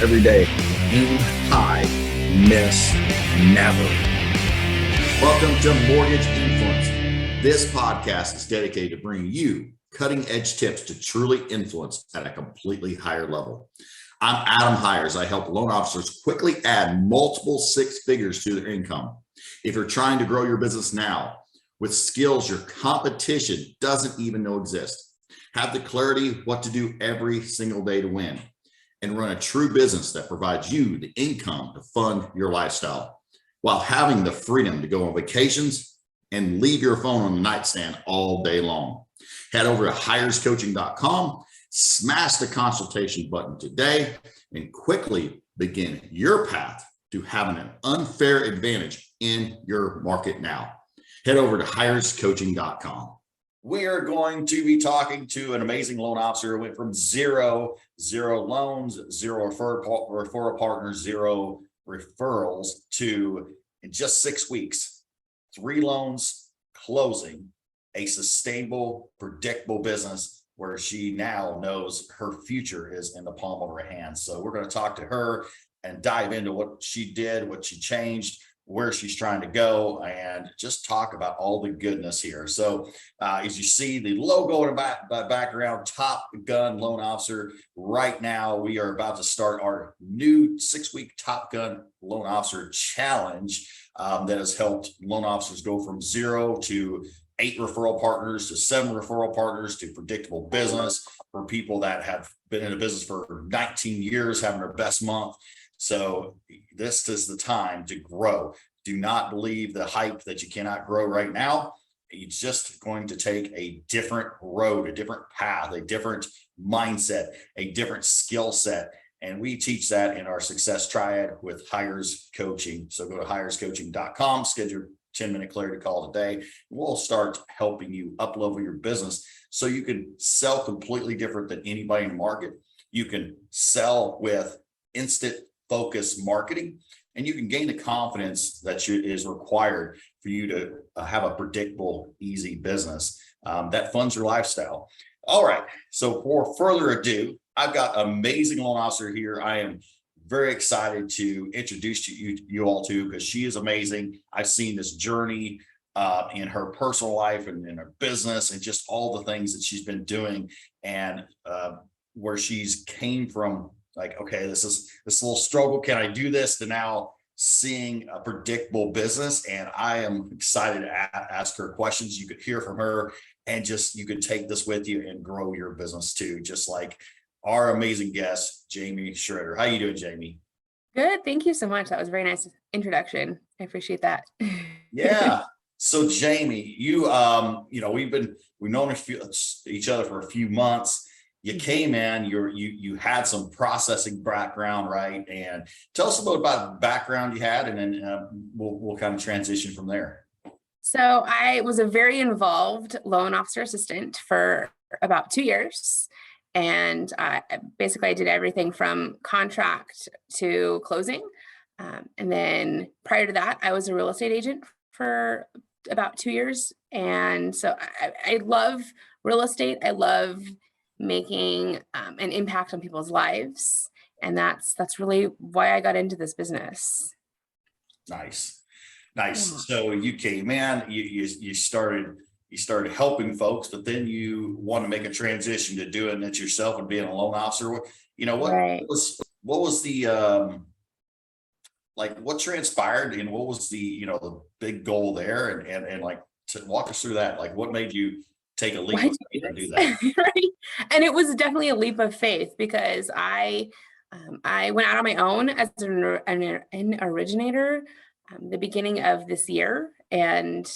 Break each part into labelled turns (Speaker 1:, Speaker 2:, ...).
Speaker 1: every day. Aim high, miss never. Welcome to Mortgage Influence. This podcast is dedicated to bringing you cutting-edge tips to truly influence at a completely higher level. I'm Adam Hires. I help loan officers quickly add multiple six figures to their income. If you're trying to grow your business now with skills your competition doesn't even know exist, have the clarity what to do every single day to win, and run a true business that provides you the income to fund your lifestyle while having the freedom to go on vacations and leave your phone on the nightstand all day long. Head over to hirescoaching.com, smash the consultation button today, and quickly begin your path to having an unfair advantage in your market now. Head over to hirescoaching.com. We are going to be talking to an amazing loan officer who went from zero loans, zero referral partners, zero referrals to, in just 6 weeks, 3 loans closing, a sustainable, predictable business where she now knows her future is in the palm of her hands. So we're going to talk to her and dive into what she did, what she changed, where she's trying to go, and just talk about all the goodness here. So as you see the logo in the background, Top Gun Loan Officer. Right now, we are about to start our new 6-week Top Gun Loan Officer Challenge that has helped loan officers go from 0 to 8 referral partners to 7 referral partners to predictable business for people that have been in a business for 19 years, having their best month. So this is the time to grow. Do not believe the hype that you cannot grow right now. It's just going to take a different road, a different path, a different mindset, a different skill set. And we teach that in our Success Triad with Hires Coaching. So go to hirescoaching.com, schedule a 10-minute clarity call today. We'll start helping you up-level your business so you can sell completely different than anybody in the market. You can sell with instant focus marketing, and you can gain the confidence that is required for you to have a predictable, easy business that funds your lifestyle. All right. So for further ado, I've got an amazing loan officer here. I am very excited to introduce you all to, because she is amazing. I've seen this journey in her personal life and in her business and just all the things that she's been doing, and where she's came from. Like, okay, this little struggle. Can I do this? To now seeing a predictable business. And I am excited to ask her questions. You could hear from her, and just, you could take this with you and grow your business too. Just like our amazing guest, Jamie Schroeder. How you doing, Jamie?
Speaker 2: Good. Thank you so much. That was a very nice introduction. I appreciate that.
Speaker 1: Yeah. So Jamie, we've known each other for a few months. You came in, you had some processing background, right? And tell us a little about the background you had, and then we'll kind of transition from there.
Speaker 2: So I was a very involved loan officer assistant for about 2 years. And I did everything from contract to closing. And then prior to that, I was a real estate agent for about 2 years. And so I love real estate. I love making an impact on people's lives. And that's really why I got into this business.
Speaker 1: Nice.
Speaker 2: Yeah.
Speaker 1: So you came in, you started helping folks, but then you want to make a transition to doing it yourself and being a loan officer.
Speaker 2: Right.
Speaker 1: What was the what transpired, and what was the big goal there, and like, to walk us through that, like what made you take a leap of faith and do that?
Speaker 2: Right. And it was definitely a leap of faith, because I went out on my own as an originator the beginning of this year, and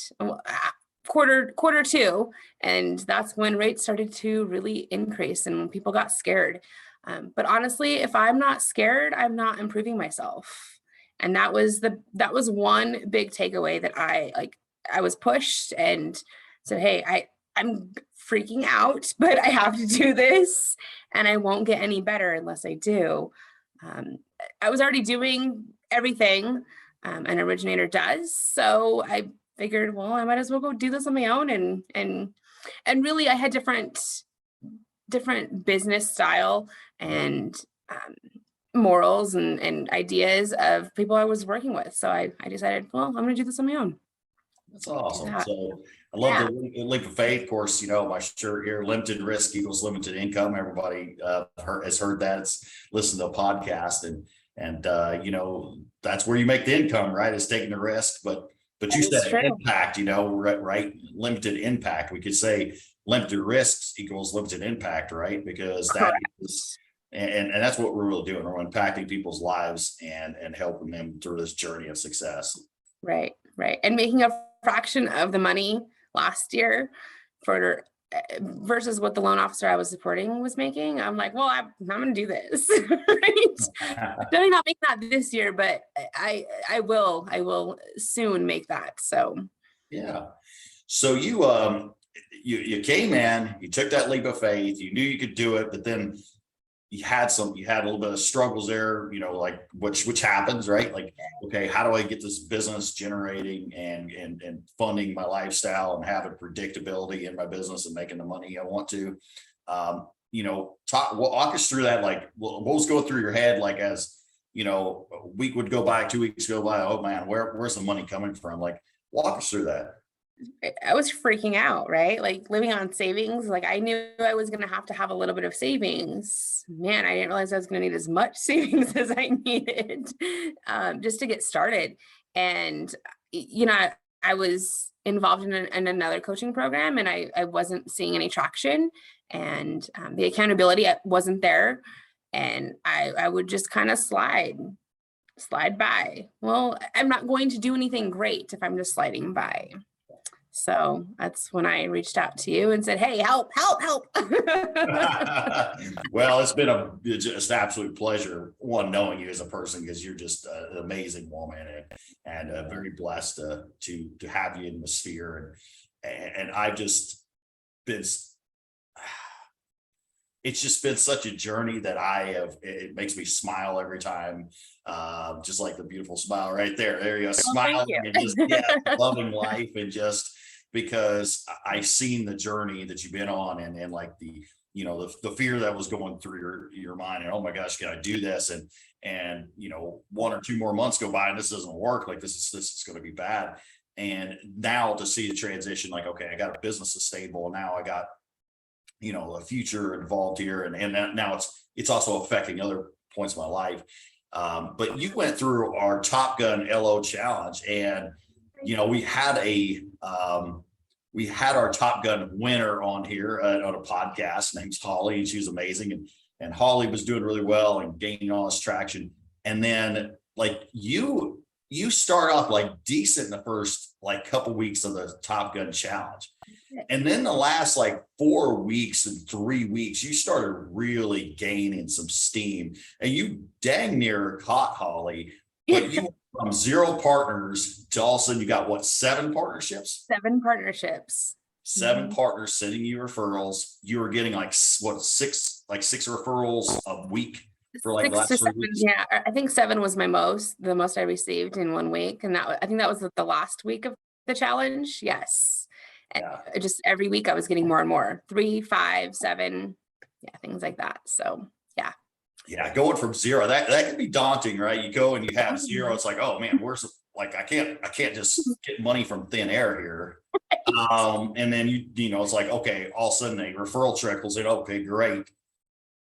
Speaker 2: quarter 2, and that's when rates started to really increase and when people got scared. But honestly, if I'm not scared, I'm not improving myself. And that was one big takeaway, that I was pushed and said, hey, I'm freaking out, but I have to do this, and I won't get any better unless I do. I was already doing everything an originator does, so I figured, well, I might as well go do this on my own. And really, I had different business style, and morals and ideas of people I was working with. So I decided, well, I'm going to do this on my own.
Speaker 1: That's awesome.
Speaker 2: that.
Speaker 1: So I love
Speaker 2: Yeah.
Speaker 1: the leap of faith. Of course, my shirt here, limited risk equals limited income. Everybody has heard that. It's listened to a podcast, and that's where you make the income, right? Is taking the risk. But you
Speaker 2: That is
Speaker 1: said
Speaker 2: true.
Speaker 1: impact, right? Limited impact. We could say limited risks equals limited impact, right? Because that is, and that's what we're really doing. We're impacting people's lives and helping them through this journey of success.
Speaker 2: Right. And making a fraction of the money last year for versus what the loan officer I was supporting was making. I'm like, well, I'm going to do this. Right? Definitely not make that this year, but I will soon make that. So
Speaker 1: yeah. So you came in, you took that leap of faith, you knew you could do it, but then you had a little bit of struggles there, like which happens, right? Like, okay, how do I get this business generating and funding my lifestyle and having predictability in my business and making the money I want to? Walk us through that. Like, what was going through your head, like, as a week would go by, 2 weeks go by, oh man, where's the money coming from? Like, walk us through that.
Speaker 2: I was freaking out, right? Like living on savings. Like I knew I was going to have a little bit of savings. Man, I didn't realize I was going to need as much savings as I needed just to get started. And, I was involved in another coaching program, and I wasn't seeing any traction, and the accountability wasn't there. And I would just kind of slide by. Well, I'm not going to do anything great if I'm just sliding by. So that's when I reached out to you and said, hey, help.
Speaker 1: Well, it's been just an absolute pleasure, knowing you as a person, because you're just an amazing woman, and very blessed to have you in the sphere. And I've just been, it's just been such a journey that it makes me smile every time. Just like the beautiful smile right there. There you go, smiling and just loving life, and just because I've seen the journey that you've been on, and like the fear that was going through your mind, and oh my gosh, can I do this? And 1 or 2 more months go by and this doesn't work. Like this is going to be bad. And now to see the transition, like, okay, I got a business that's stable, and now I got a future involved here, and now it's also affecting other points of my life. But you went through our Top Gun LO challenge, and we had our Top Gun winner on here on a podcast. Name's Holly, and she was amazing, and Holly was doing really well and gaining all this traction. And then like you start off like decent in the first like couple weeks of the Top Gun challenge. And then the last like 4 weeks and 3 weeks, you started really gaining some steam, and you dang near caught Holly, but you went from 0 partners to all of a sudden you got 7 partnerships?
Speaker 2: 7 partnerships.
Speaker 1: 7 partners sending you referrals. You were getting like 6 referrals a week for like
Speaker 2: 6
Speaker 1: last
Speaker 2: to
Speaker 1: 3
Speaker 2: 7.
Speaker 1: weeks.
Speaker 2: Yeah, I think 7 was the most I received in 1 week, and I think that was the last week of the challenge. Yes.
Speaker 1: Yeah.
Speaker 2: Just every week I was getting more and more, 3, 5, 7, things like that. So
Speaker 1: yeah, going from 0, that can be daunting, right? You go and you have 0, it's like, oh man, I can't just get money from thin air here. Right. And then it's like, okay, all of a sudden a referral trickles in. Okay, great.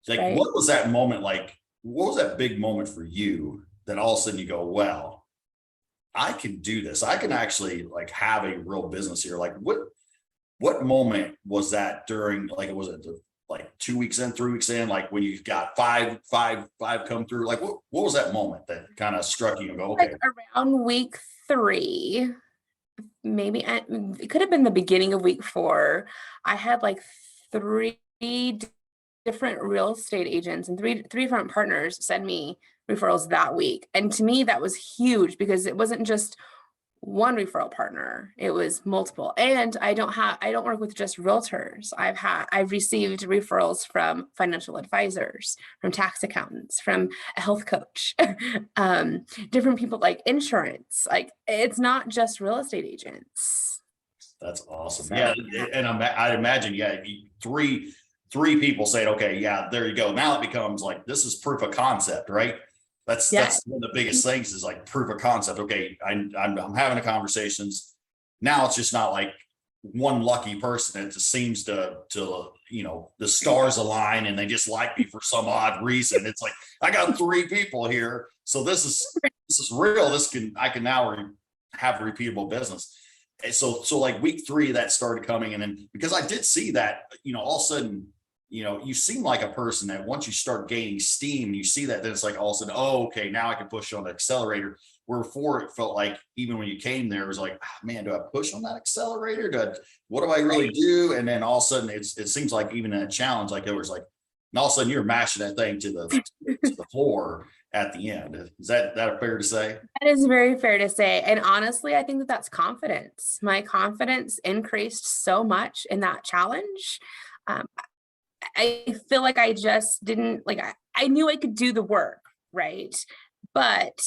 Speaker 1: Like, right. What was that moment like? What was that big moment for you that all of a sudden you go, well, I can do this. I can actually like have a real business here. Like what moment was that during, like, was it like 2 weeks in, 3 weeks in, like when you got five come through? Like what was that moment that kind of struck you and go, okay?
Speaker 2: Like around week 3, maybe it could have been the beginning of week 4. I had like 3 different real estate agents and three different partners send me referrals that week. And to me, that was huge because it wasn't just one referral partner, it was multiple. And I don't work with just realtors. I've received referrals from financial advisors, from tax accountants, from a health coach, different people, like insurance. Like it's not just real estate agents.
Speaker 1: That's awesome. So, yeah. And I'd imagine, 3 3 people saying, okay, yeah, there you go. Now it becomes like, this is proof of concept, right? That's one of the biggest things is like proof of concept. Okay, I'm having the conversations. Now it's just not like one lucky person. It just seems to the stars align and they just like me for some odd reason. It's like, I got 3 people here, so this is real. I can now have repeatable business. And so like week 3 that started coming, and then because I did see that, all of a sudden, you seem like a person that once you start gaining steam, you see that, then it's like all of a sudden, oh, okay, now I can push on the accelerator. Where before it felt like even when you came there, it was like, man, do I push on that accelerator? What do I really do? And then all of a sudden it seems like even in a challenge, like it was like, and all of a sudden you're mashing that thing to the floor at the end. Is that fair to say?
Speaker 2: That is very fair to say. And honestly, I think that that's confidence. My confidence increased so much in that challenge. I feel like I just didn't I knew I could do the work, right? But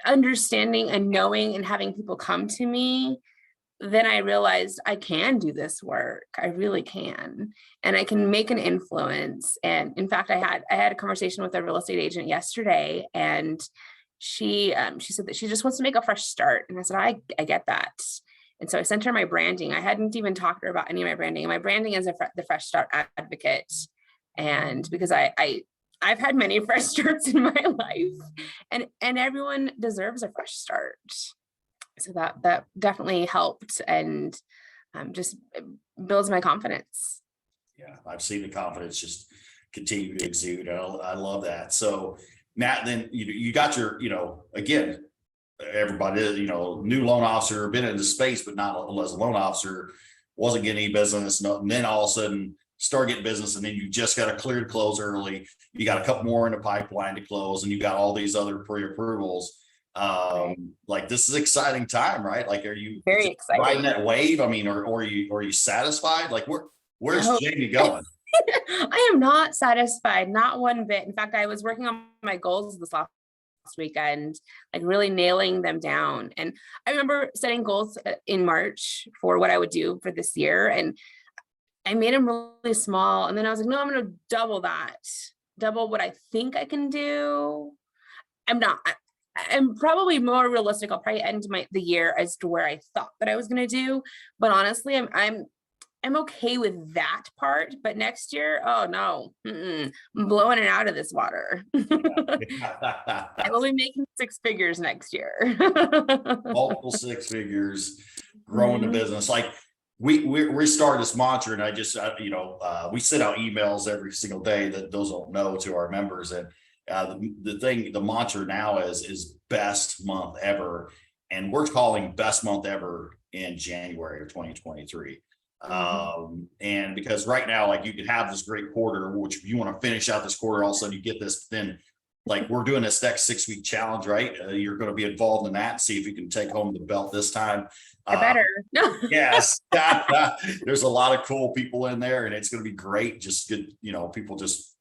Speaker 2: understanding and knowing and having people come to me, then I realized I can do this work. I really can, and I can make an influence. And in fact, I had a conversation with a real estate agent yesterday, and she said that she just wants to make a fresh start. And I said, I get that. And so I sent her my branding. I hadn't even talked to her about any of my branding. And my branding is the Fresh Start Advocate. And because I've had many fresh starts in my life, and everyone deserves a fresh start. So that definitely helped, and just builds my confidence.
Speaker 1: Yeah, I've seen the confidence just continue to exude. I love that. So Matt, then you got your, again, everybody, new loan officer, been in the space, but not as a loan officer, wasn't getting any business. And then all of a sudden start getting business, and then you just got to clear to close early. You got a couple more in the pipeline to close, and you got all these other pre-approvals. Like, this is exciting time, right? Like, are you
Speaker 2: very excited
Speaker 1: riding that wave? I mean, or are you satisfied? Like, where's Jamie going?
Speaker 2: I am not satisfied, not one bit. In fact, I was working on my goals this last weekend, like really nailing them down. And I remember setting goals in March for what I would do for this year, and I made them really small. And then I was like, no, I'm going to double what I think I can do. I'm probably more realistic. I'll probably end the year as to where I thought that I was going to do. But honestly, I'm okay with that part. But next year, oh no, I'm blowing it out of this water. I will be making 6 figures next year.
Speaker 1: Multiple 6 figures, growing the business. Like, we started this mantra, and I just, we send out emails every single day that those don't know to our members. And the mantra now is best month ever. And we're calling best month ever in January of 2023. And because right now, like, you can have this great quarter, which if you want to finish out this quarter, all of a sudden you get this, then like, we're doing this next 6-week challenge, right? You're going to be involved in that and see if you can take home the belt this time.
Speaker 2: I better.
Speaker 1: Yes. There's a lot of cool people in there, and it's going to be great. Just good, people just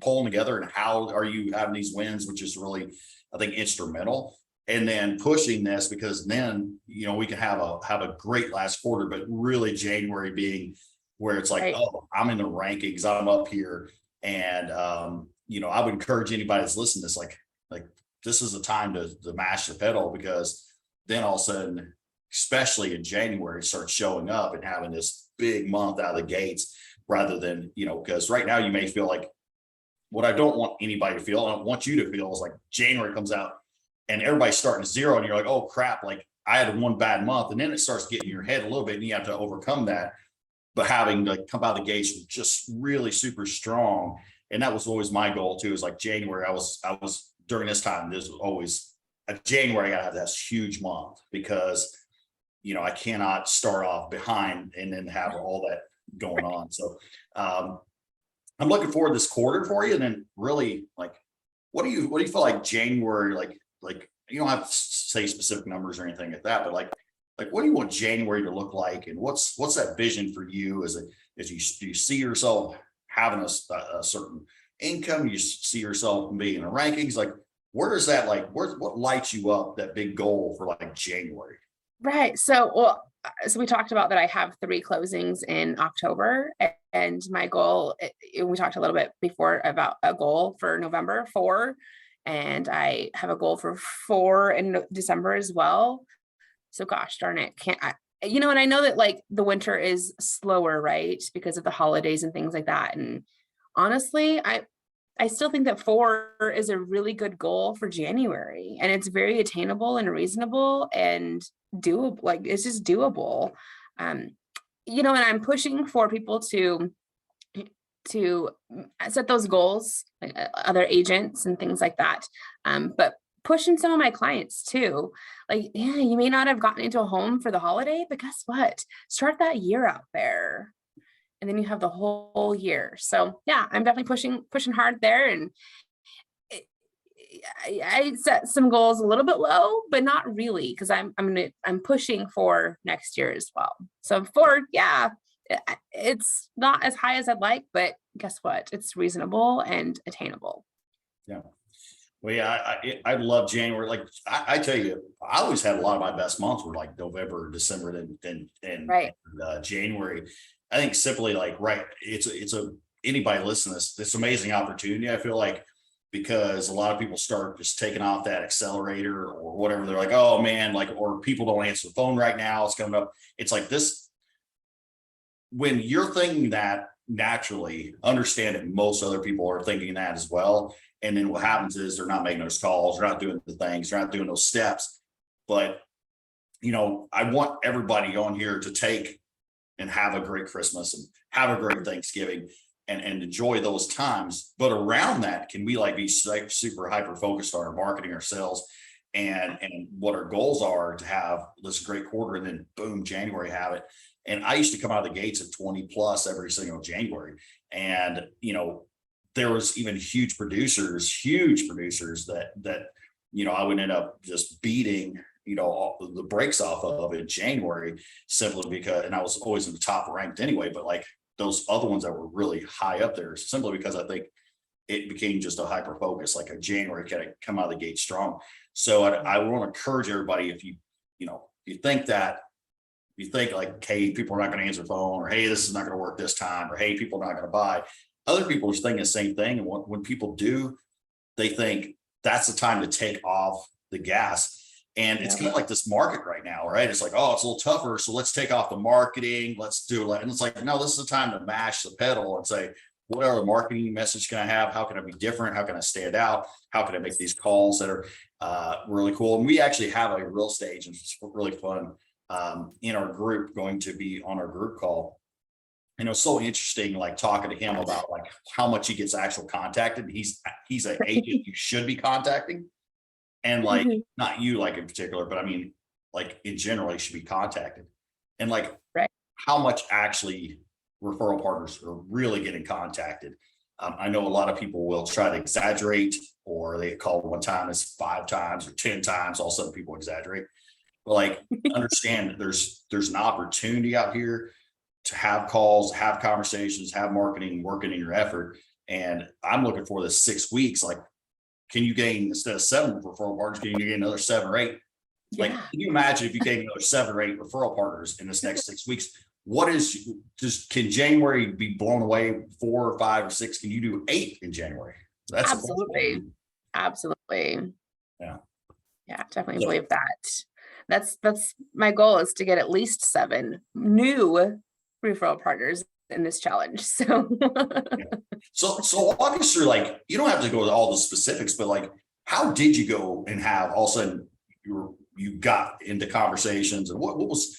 Speaker 1: pulling together, and how are you having these wins, which is really, I think, instrumental. And then pushing this, because then, we can have a great last quarter, but really January being where it's like, right, oh, I'm in the rankings, I'm up here. And, I would encourage anybody that's listening to this, like this is the time to mash the pedal, because then all of a sudden, especially in January, start showing up and having this big month out of the gates, rather than, because right now you may feel like, what I don't want anybody to feel, I don't want you to feel, is like January comes out and everybody's starting to zero, and you're like, oh crap, like I had one bad month, and then it starts getting in your head a little bit, and you have to overcome that. But having to come out of the gates just really super strong. And that was always my goal too, is like January, I was during this time, there's always a January, I gotta have this huge month, because I cannot start off behind and then have all that going on. So I'm looking forward to this quarter for you. And then really, like, what do you feel like January, like you don't have to say specific numbers or anything like that, but like what do you want January to look like? And what's that vision for you? Do you see yourself having a certain income? You see yourself being in the rankings? Like, where is that, like, what lights you up, that big goal for like January?
Speaker 2: Right. So, well, so we talked about that I have 3 closings in October, and my goal, we talked a little bit before about a goal for November, 4, and I have a goal for 4 in December as well. So gosh darn it, can't I, and I know that like the winter is slower, right? Because of the holidays and things like that. And honestly, I still think that 4 is a really good goal for January, and it's very attainable and reasonable and doable. Like it's just doable. Um, and I'm pushing for people to set those goals, like other agents and things like that. But pushing some of my clients too. Like, yeah, you may not have gotten into a home for the holiday, but guess what? Start that year out there. And then you have the whole year. So yeah, I'm definitely pushing hard there. And it- I set some goals a little bit low, but not really, because I'm pushing for next year as well. So 4, yeah, it's not as high as I'd like, but guess what? It's reasonable and attainable.
Speaker 1: Yeah. Well, yeah, I love January. Like I tell you, I always had a lot of my best months were like November, December, and
Speaker 2: Right.
Speaker 1: January. I think simply like, right. It's anybody listening to this amazing opportunity. I feel like, because a lot of people start just taking off that accelerator or whatever. They're like, oh man, like, or people don't answer the phone right now. It's coming up. It's like this. When you're thinking that, naturally understand that most other people are thinking that as well. And then what happens is they're not making those calls, they're not doing the things, they're not doing those steps. But, I want everybody on here to take and have a great Christmas and have a great Thanksgiving and enjoy those times. But around that, can we like be super hyper focused on our marketing, our sales, and what our goals are to have this great quarter, and then boom, January have it. And I used to come out of the gates at 20 plus every single January. And, there was even huge producers that, I would end up just beating, all the breaks off of in January, simply because, and I was always in the top ranked anyway, but like those other ones that were really high up there, simply because I think it became just a hyper focus, like a January kind of come out of the gate strong. So I want to encourage everybody, if you think that, you think like, hey, people are not going to answer the phone, or hey, this is not going to work this time, or hey, people are not going to buy. Other people are thinking the same thing. And when people do, they think that's the time to take off the gas. And it's kind of like this market right now, right? It's like, oh, it's a little tougher, so let's take off the marketing. Let's do it. And it's like, no, this is the time to mash the pedal and say, whatever marketing message can I have? How can I be different? How can I stand out? How can I make these calls that are really cool? And we actually have a real stage, and it's really fun in our group, going to be on our group call. And it was so interesting, like talking to him about like how much he gets actual contacted. He's an agent you should be contacting. And like, not you like in particular, but I mean, like in general, you should be contacted. And like,
Speaker 2: Right.
Speaker 1: how much actually referral partners are really getting contacted. I know a lot of people will try to exaggerate, or they call one time as 5 times or 10 times. All of a sudden people exaggerate. But like, understand that there's an opportunity out here to have calls, have conversations, have marketing, working in your effort. And I'm looking for the 6 weeks. Like, can you gain, instead of 7 referral partners, can you gain another 7 or 8? Like, can you imagine if you gain another 7 or 8 referral partners in this next 6 weeks? Can January be blown away 4 or 5 or 6? Can you do 8 in January? That's
Speaker 2: Absolutely. Absolutely.
Speaker 1: Yeah.
Speaker 2: Yeah, definitely believe that. That's my goal, is to get at least 7 new referral partners in this challenge. So
Speaker 1: So walk us through, like, you don't have to go to all the specifics, but like, how did you go and have all of a sudden you got into conversations, and what was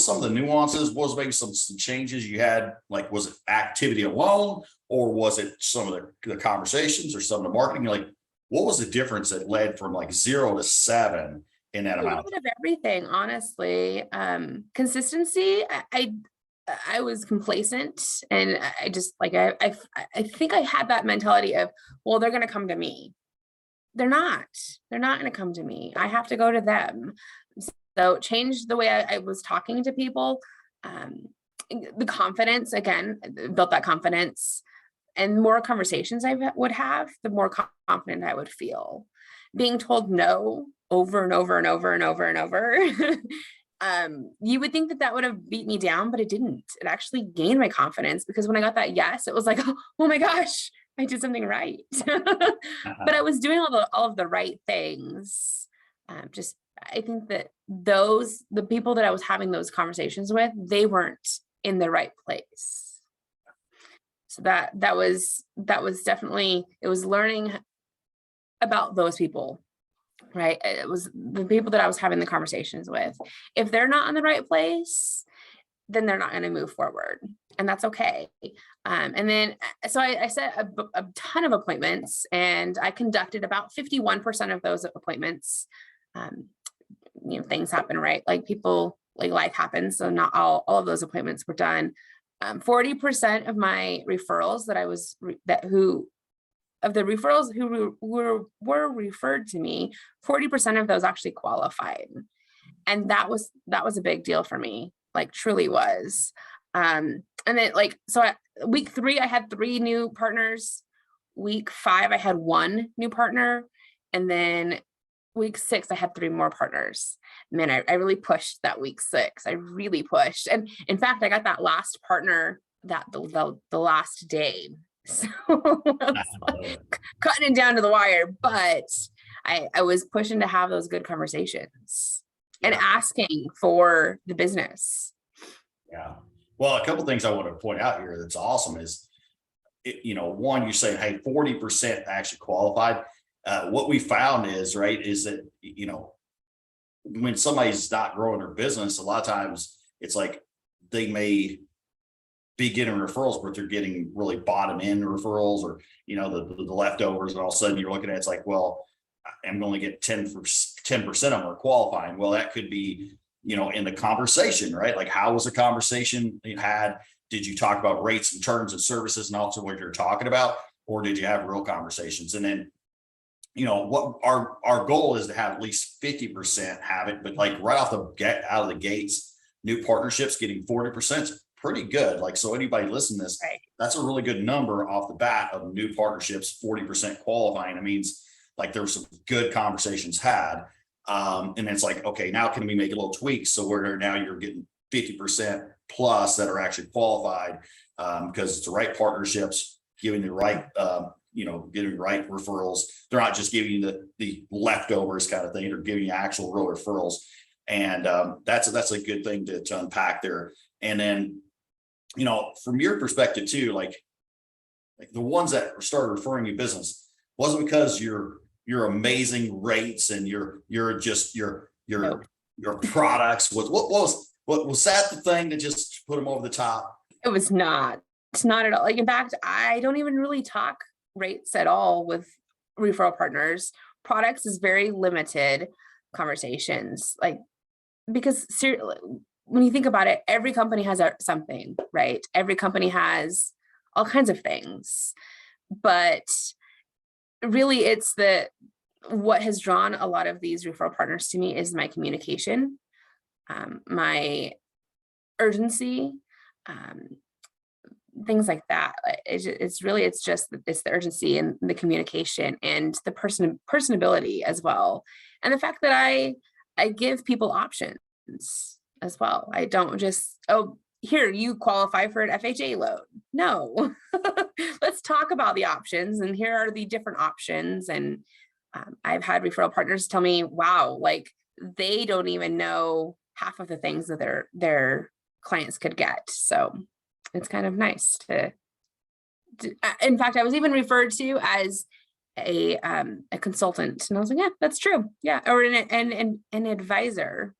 Speaker 1: some of the nuances? What was maybe some changes you had? Like, was it activity alone, or was it some of the conversations, or some of the marketing? Like, what was the difference that led from like 0 to 7 in that
Speaker 2: a
Speaker 1: amount?
Speaker 2: little bit of everything, honestly. Consistency. I was complacent, and I just like I think I had that mentality of, well, they're going to come to me. They're not going to come to me. I have to go to them. So changed the way I was talking to people. The confidence, again, built that confidence, and more conversations I would have, the more confident I would feel. Being told no over and over and over and over and over you would think that that would have beat me down, but it didn't. It actually gained my confidence, because when I got that yes, it was like, oh my gosh, I did something right. But I was doing all of the right things. Just, I think that the people that I was having those conversations with, they weren't in the right place. So that was definitely, it was learning about those people, right? It was the people that I was having the conversations with. If they're not in the right place, then they're not going to move forward, and that's okay. And then, so I set a ton of appointments, and I conducted about 51% of those appointments. Things happen, right? Like life happens. So not all of those appointments were done. 40% of my referrals who were referred to me, 40% of those actually qualified. And that was a big deal for me, like truly was. And then week 3, I had 3 new partners. Week 5, I had 1 new partner. And then week 6, I had 3 more partners. Man, I really pushed that week 6. I really pushed. And in fact, I got that last partner that the last day. So cutting it down to the wire, but I was pushing to have those good conversations and asking for the business.
Speaker 1: Yeah. Well, a couple of things I want to point out here that's awesome is, one, you're saying, hey, 40% actually qualified. What we found is that, when somebody's not growing their business, a lot of times it's like they may be getting referrals, but they're getting really bottom end referrals, or, the leftovers. And all of a sudden you're looking at, it's like, well, I'm going to get 10% of them are qualifying. Well, that could be, in the conversation, right? Like, how was the conversation you had? Did you talk about rates and terms and services and also what you're talking about? Or did you have real conversations? And then, what our goal is to have at least 50% have it, but like right out of the gates, new partnerships getting 40% is pretty good. Like, so anybody listening to this,
Speaker 2: right,
Speaker 1: that's a really good number off the bat of new partnerships, 40% qualifying. It means like there were some good conversations had. And it's like, okay, now can we make a little tweaks? So now you're getting 50% plus that are actually qualified, because it's the right partnerships, giving the right, getting right referrals. They're not just giving you the leftovers kind of thing. They're giving you actual real referrals. And that's a good thing to unpack there. And then, from your perspective too, like the ones that started referring you business wasn't because your amazing rates and your products was that the thing that just put them over the top?
Speaker 2: It was not. It's not at all. Like, in fact, I don't even really talk rates at all with referral partners. Products is very limited conversations, like, because when you think about it, every company has something, right? Every company has all kinds of things, but really it's what has drawn a lot of these referral partners to me is my communication, my urgency, things like that. It's the urgency and the communication and the personability as well. And the fact that I give people options as well. I don't just, here, you qualify for an FHA loan. No, let's talk about the options. And here are the different options. And I've had referral partners tell me, wow, like they don't even know half of the things that their clients could get. So it's kind of nice to in fact, I was even referred to as a consultant, and I was like, yeah, that's true. Yeah. Or an advisor.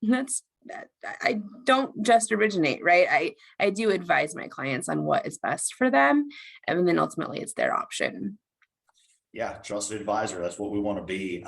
Speaker 2: I don't just originate, right? I do advise my clients on what is best for them. And then ultimately it's their option.
Speaker 1: Yeah. Trusted advisor. That's what we want to be.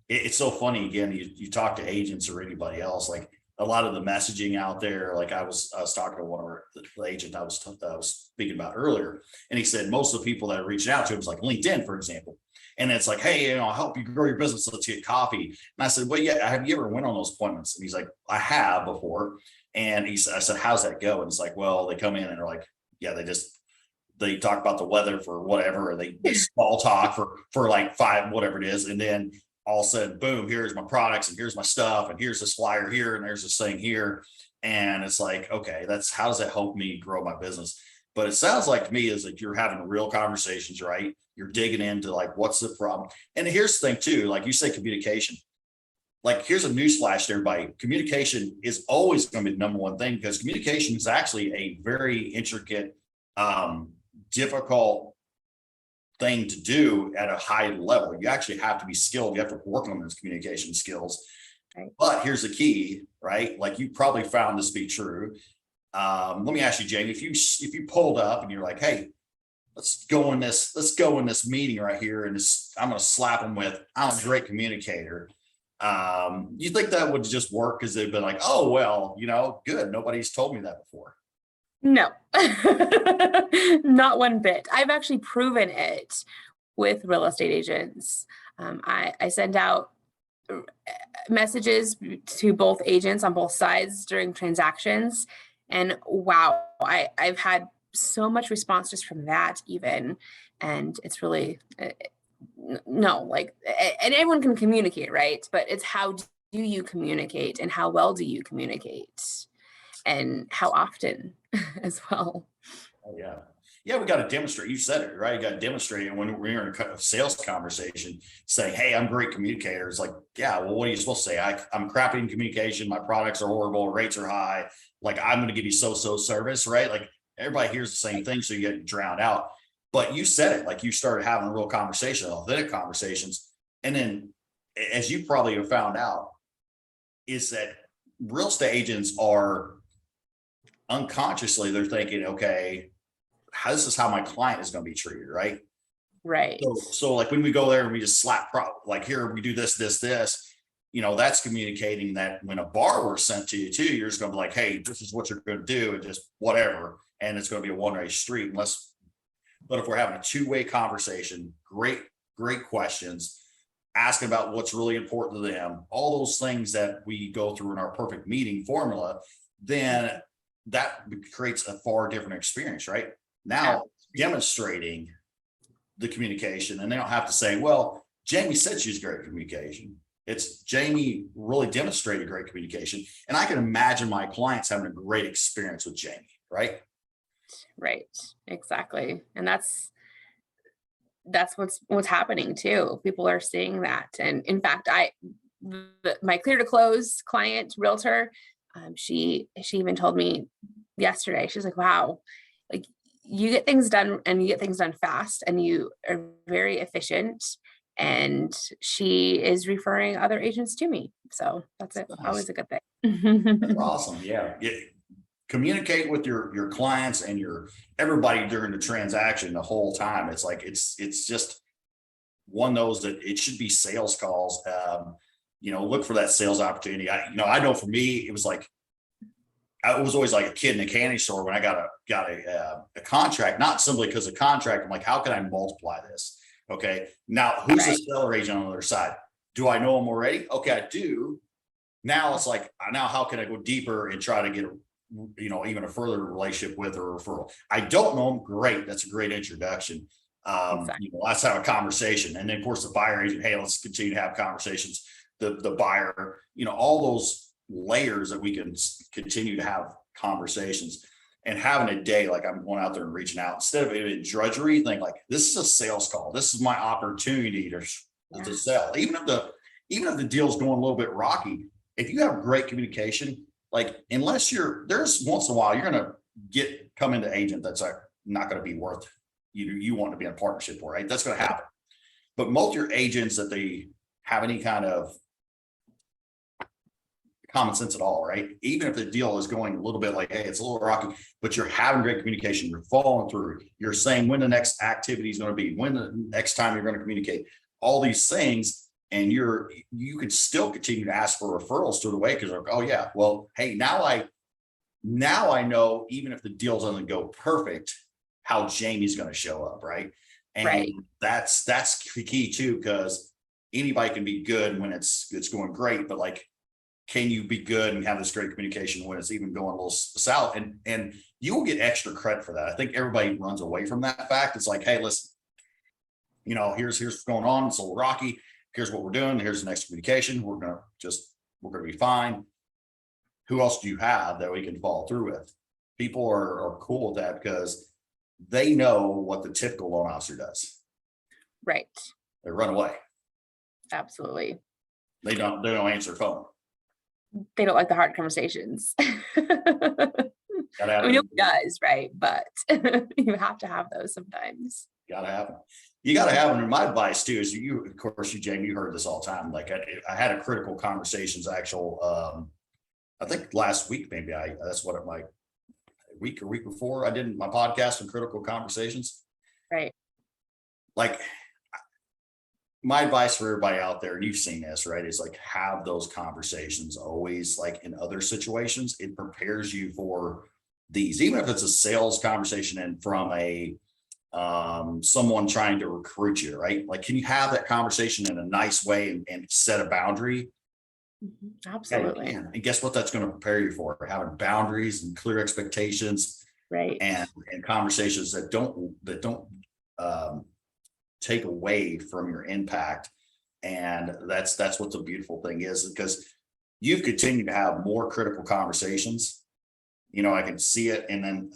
Speaker 1: It's so funny. Again, you talk to agents or anybody else, like a lot of the messaging out there. Like I was talking to one of the agents I was speaking about earlier, and he said most of the people that are reaching out to him was like LinkedIn, for example. And it's like, hey, I'll help you grow your business. Let's get coffee. And I said, well, yeah, have you ever went on those appointments? And he's like, I have before. And I said, how's that go? And it's like, well, they come in and they're like, yeah, they talk about the weather for whatever, or they small talk for like 5, whatever it is. And then all of a sudden, boom, here's my products and here's my stuff and here's this flyer here and there's this thing here. And it's like, okay, that's how does that help me grow my business? But it sounds like to me is like you're having real conversations, right? You're digging into like, what's the problem? And here's the thing too, like you say, communication. Like, here's a newsflash to everybody. Communication is always going to be the number one thing, because communication is actually a very intricate, difficult thing to do at a high level. You actually have to be skilled. You have to work on those communication skills.
Speaker 2: Right.
Speaker 1: But here's the key, right? Like, you probably found this to be true. Let me ask you, Jamie, if you pulled up and you're like, hey, let's go in this meeting right here, and I'm going to slap them with, I'm a great communicator. You think that would just work because they've been like, oh, well, good. Nobody's told me that before.
Speaker 2: No, not one bit. I've actually proven it with real estate agents. I send out messages to both agents on both sides during transactions. And wow, I've had so much response just from that even. And it's really, no, like, and everyone can communicate, right? But it's how do you communicate and how well do you communicate and how often as well.
Speaker 1: Oh, yeah. Yeah, we got to demonstrate. You said it, right? You got to demonstrate it when we're in a sales conversation, saying, hey, I'm a great communicator. It's like, yeah, well, what are you supposed to say? I'm crappy in communication. My products are horrible. Rates are high. Like, I'm going to give you so-so service, right? Like, everybody hears the same thing, so you get drowned out. But you said it, like, you started having a real conversation, authentic conversations. And then, as you probably have found out, is that real estate agents are unconsciously, they're thinking, okay, this is how my client is going to be treated, right?
Speaker 2: Right.
Speaker 1: So like when we go there and we just slap, like, here, we do this, that's communicating that when a borrower sent to you too, you're just going to be like, hey, this is what you're going to do, and just whatever. And it's going to be a one-way street but if we're having a two-way conversation, great questions, asking about what's really important to them, all those things that we go through in our perfect meeting formula, then that creates a far different experience, right? Now, demonstrating the communication, and they don't have to say, well, Jamie said she's great communication. It's Jamie really demonstrated great communication. And I can imagine my clients having a great experience with Jamie, right?
Speaker 2: Right. Exactly. And that's what's happening too. People are seeing that. And in fact, my Clear to Close client realtor, she even told me yesterday, she's like, wow, like, you get things done and you get things done fast and you are very efficient. And she is referring other agents to me. So that's it.
Speaker 1: Nice.
Speaker 2: Always a good thing.
Speaker 1: That's awesome. Yeah. Communicate with your clients and everybody during the transaction the whole time. It's like, it's just one of those that it should be sales calls. Look for that sales opportunity. I know for me, it was like, I was always like a kid in a candy store when I got a contract, not simply because of contract. I'm like, how can I multiply this? Okay. Now, who's the seller agent on the other side? Do I know them already? Okay, I do. Now it's like, now how can I go deeper and try to get even a further relationship with or referral? I don't know them. Great. That's a great introduction.
Speaker 2: Exactly.
Speaker 1: Let's have a conversation. And then of course the buyer agent, hey, let's continue to have conversations. The buyer, all those layers that we can continue to have conversations, and having a day like I'm going out there and reaching out instead of it in drudgery. Think like, this is a sales call. This is my opportunity to sell. Even if the deal's going a little bit rocky, if you have great communication, like, unless there's once in a while you're going to come into agent that's like not going to be worth you want to be in a partnership for, right? That's going to happen. But most of your agents that they have any kind of common sense at all, right? Even if the deal is going a little bit like, hey, it's a little rocky, but you're having great communication, you're following through, you're saying when the next activity is going to be, when the next time you're going to communicate, all these things, and you could still continue to ask for referrals through the way, because like, oh yeah, well, hey, now I know, even if the deal doesn't go perfect, how Jamie's going to show up, right? And that's the key too, because anybody can be good when it's going great, but like, can you be good and have this great communication when it's even going a little south? And you will get extra credit for that. I think everybody runs away from that fact. It's like, hey, listen, here's what's going on. It's a little rocky. here's what we're doing. Here's the next communication. We're going to be fine. Who else do you have that we can follow through with? People are cool with that because they know what the typical loan officer does.
Speaker 2: Right.
Speaker 1: They run away.
Speaker 2: Absolutely.
Speaker 1: They don't answer phone.
Speaker 2: They don't like the hard conversations.
Speaker 1: Gotta have
Speaker 2: I mean, nobody does, right? But you have to have those sometimes.
Speaker 1: Gotta have them. You gotta have them. And my advice too is of course, Jamie, you heard this all the time. Like I had a critical conversations I think last week, maybe that's what my week or week before I did my podcast on critical conversations.
Speaker 2: Right.
Speaker 1: Like my advice for everybody out there, and you've seen this, right? Is like have those conversations always, like in other situations. It prepares you for these, even if it's a sales conversation and from a someone trying to recruit you, right? Like, can you have that conversation in a nice way and set a boundary?
Speaker 2: Absolutely.
Speaker 1: And guess what? That's going to prepare you for having boundaries and clear expectations,
Speaker 2: right?
Speaker 1: And conversations that don't take away from your impact. And that's what the beautiful thing is, because you've continued to have more critical conversations. You know, I can see it, and then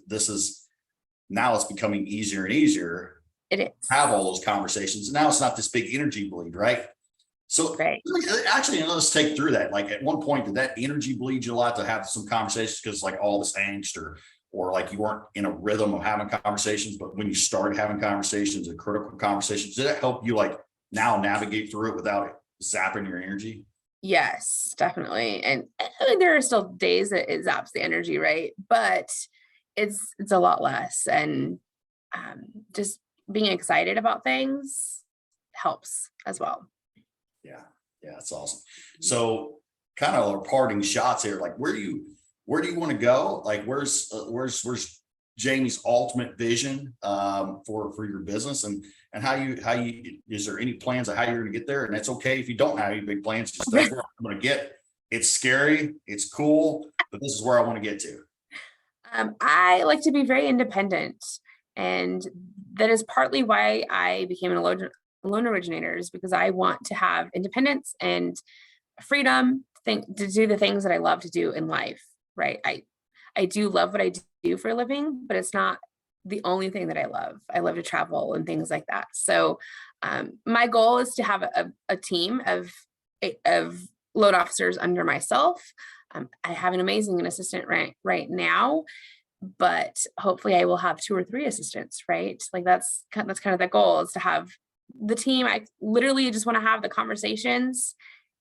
Speaker 1: now it's becoming easier and easier.
Speaker 2: It is.
Speaker 1: Have all those conversations. Now it's not this big energy bleed, right? So
Speaker 2: right.
Speaker 1: Actually, let's take through that. Like at one point, did that energy bleed you a lot to have some conversations because like all this angst or like you weren't in a rhythm of having conversations, but when you started having conversations and critical conversations, did that help you like now navigate through it without it zapping your energy?
Speaker 2: Yes, definitely. And I mean, there are still days that it zaps the energy, right? But it's a lot less. And just being excited about things helps as well.
Speaker 1: Yeah, that's awesome. So kind of our parting shots here, like where do you want to go? Like where's Jamie's ultimate vision for your business, and how you is there any plans of how you're going to get there? And it's okay if you don't have any big plans, just that's where I'm going to get. It's scary, it's cool, but this is where I want to get to.
Speaker 2: I like to be very independent, and that is partly why I became an loan originators, because I want to have independence and freedom to do the things that I love to do in life, right? I do love what I do for a living, but it's not the only thing that I love. I love to travel and things like that. So my goal is to have a team of loan officers under myself. I have an amazing assistant right now, but hopefully I will have 2 or 3 assistants, right? Like that's kind of the goal, is to have the team. I literally just want to have the conversations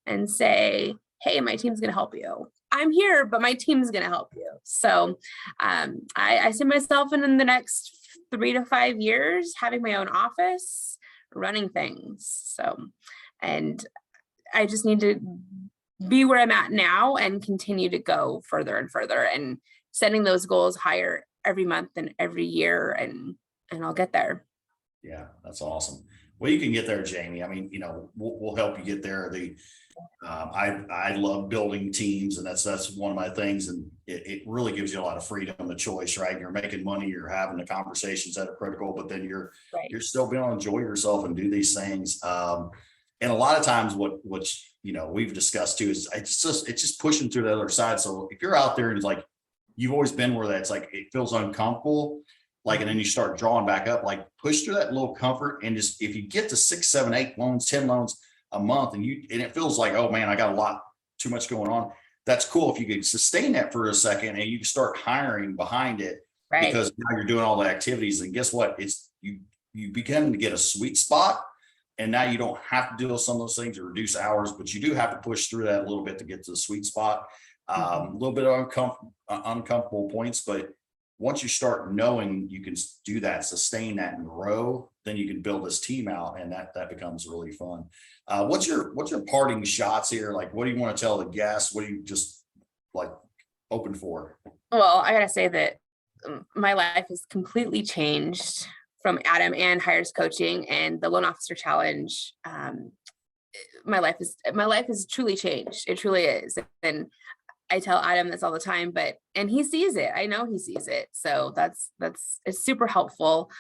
Speaker 2: and say, hey, my team's going to help you. I'm here, but my team's going to help you. So I see myself in the next 3 to 5 years having my own office, running things. So, and I just need to be where I'm at now and continue to go further and further and setting those goals higher every month and every year, and I'll get there.
Speaker 1: Yeah, that's awesome. Well, you can get there, Jamie. I mean, you know, we'll help you get there. I love building teams, and that's one of my things. And it really gives you a lot of freedom of choice, right? You're making money, you're having the conversations that are critical, but then you're still being able to enjoy yourself and do these things. And a lot of times what you know, we've discussed too, is it's just pushing through the other side. So if you're out there and it's like, you've always been where that's like, it feels uncomfortable, like, and then you start drawing back up, like push through that little comfort, and just, if you get to 6, 7, 8 loans, 10 loans a month, and it feels like, oh man, I got a lot too much going on. That's cool. If you could sustain that for a second and you can start hiring behind it, right? Because now you're doing all the activities, and guess what? It's you begin to get a sweet spot, and now you don't have to do some of those things or reduce hours, but you do have to push through that a little bit to get to the sweet spot. A little bit of uncomfortable points, but once you start knowing you can do that, sustain that, and grow, then you can build this team out, and that becomes really fun. What's your parting shots here? Like, what do you want to tell the guests? What do you just like open for? Well,
Speaker 2: I gotta say that my life has completely changed from Adam and Hires Coaching and the Loan Officer Challenge. My life has truly changed. It truly is. And I tell Adam this all the time, and he sees it. I know he sees it. So it's super helpful.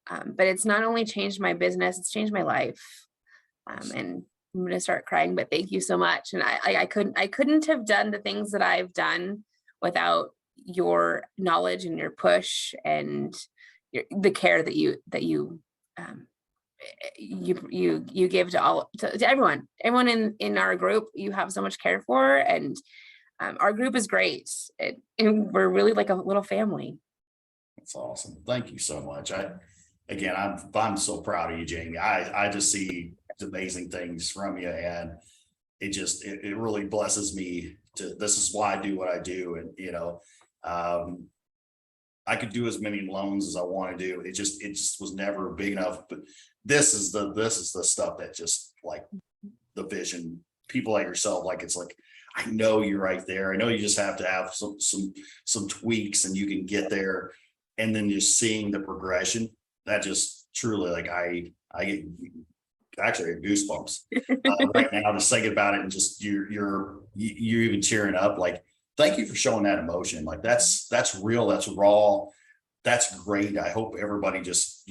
Speaker 2: But it's not only changed my business, it's changed my life. And I'm going to start crying, but thank you so much. And I couldn't have done the things that I've done without your knowledge and your push and the care that um, you give to everyone in our group. You have so much care for, and our group is great. And we're really like a little family.
Speaker 3: That's awesome. Thank you so much. I'm so proud of you, Jamie. I just see amazing things from you, and it really blesses me this is why I do what I do. And I could do as many loans as I want to do. It just was never big enough. But this is the stuff that just like the vision, people like yourself, like it's like, I know you're right there. I know you just have to have some tweaks and you can get there. And then just seeing the progression, that just truly, like I get actually goosebumps right now just thinking about it, and just you're even cheering up. Like, thank you for showing that emotion. Like that's real, that's raw, that's great. I hope everybody just,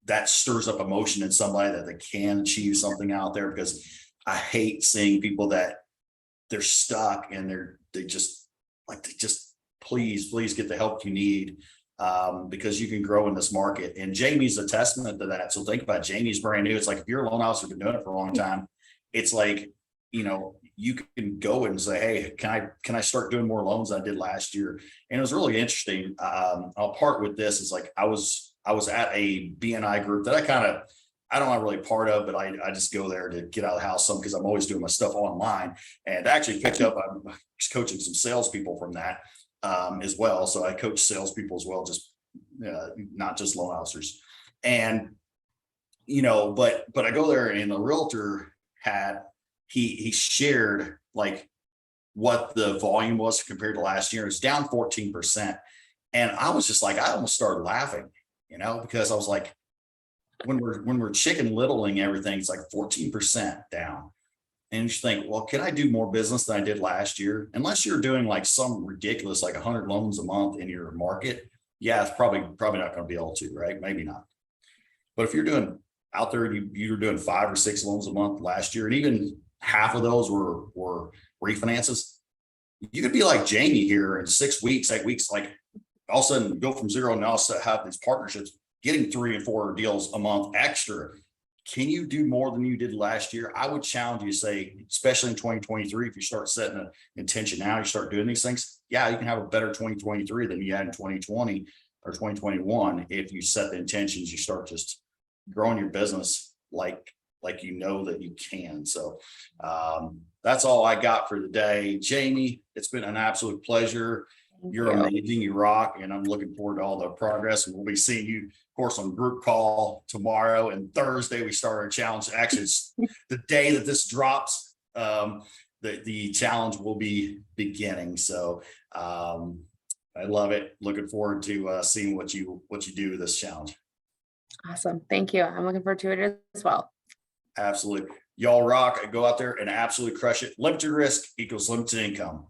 Speaker 3: that stirs up emotion in somebody that they can achieve something out there, because I hate seeing people that they're stuck and they just please get the help you need, because you can grow in this market. And Jamie's a testament to that. So think about it. Jamie's brand new. It's like, if you're a loan officer, been doing it for a long time, it's like, you can go and say, hey, can I start doing more loans than I did last year? And it was really interesting. I'll part with this. It's like, I was at a BNI group that I'm not really part of, but I just go there to get out of the house some, because I'm always doing my stuff online, and actually picked up, I'm coaching some salespeople from that as well. So I coach salespeople as well, just not just loan officers. And, but I go there, and the realtor he shared like what the volume was compared to last year. It's down 14%. And I was just like, I almost started laughing, because I was like, when we're chicken littling everything, it's like 14% down. And you think, well, can I do more business than I did last year? Unless you're doing like some ridiculous, like 100 loans a month in your market. Yeah, it's probably not going to be able to, right? Maybe not. But if you're doing out there, you're doing 5 or 6 loans a month last year, and even half of those were refinances, you could be like Jamie here in 6 weeks, 8 weeks, like all of a sudden go from zero and also have these partnerships, getting 3 and 4 deals a month extra. Can you do more than you did last year? I would challenge you to say, especially in 2023, if you start setting an intention now, you start doing these things, yeah, you can have a better 2023 than you had in 2020 or 2021. If you set the intentions, you start just growing your business like that you can. So that's all I got for today. Jamie, it's been an absolute pleasure. You're amazing. You rock. And I'm looking forward to all the progress. And we'll be seeing you, of course, on group call tomorrow, and Thursday we start our challenge. Actually, it's the day that this drops. The challenge will be beginning. So I love it. Looking forward to seeing what you do with this challenge.
Speaker 2: Awesome. Thank you. I'm looking forward to it as well.
Speaker 3: Absolutely. Y'all rock. Go out there and absolutely crush it. Limited risk equals limited income.